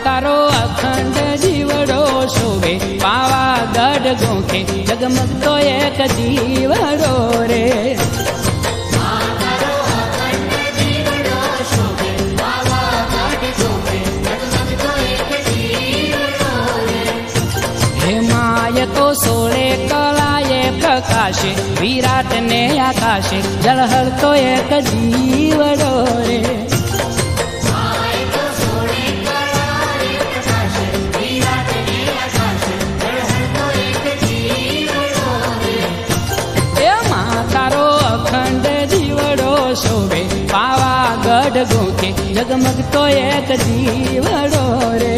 તારો અખંડ જીવડો શોભે પાવાગઢ ગોખે જગમગતો એક જીવડો રે. હે માય તો સોળે કળાએ પ્રકાશે વિરાટ ને આકાશે ઝળહળતો એક જીવડો રે. શોભે પાવાગઢ ગોખે જગમગતો એક જીવડો રે.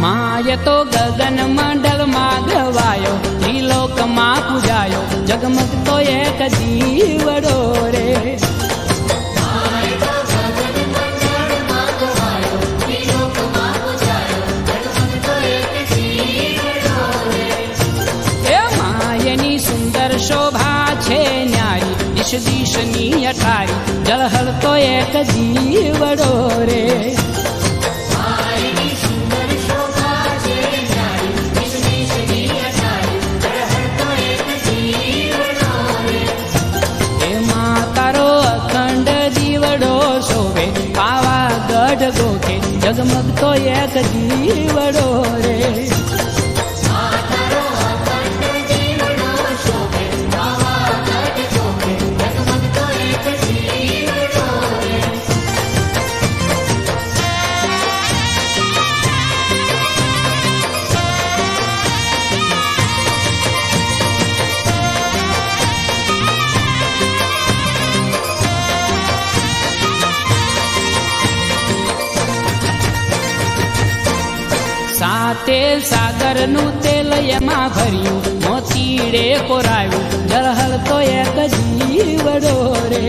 માય તો ગગન મંડળ માં ગવાયો ત્રિલોક માં પૂજાયો જગમગતો એક જીવડો રે. એ માયની સુંદર શોભા છે ન્યારી દિશ દિશની અઠારી ઝળહળતો એક જીવડો રે. ગોખે જગમગતો એક જીવડો રે. સાતે સાગરનું તેલ એમાં ભર્યું મોતીડે કોરાયું ઝળહળતો એક જીવડો રે.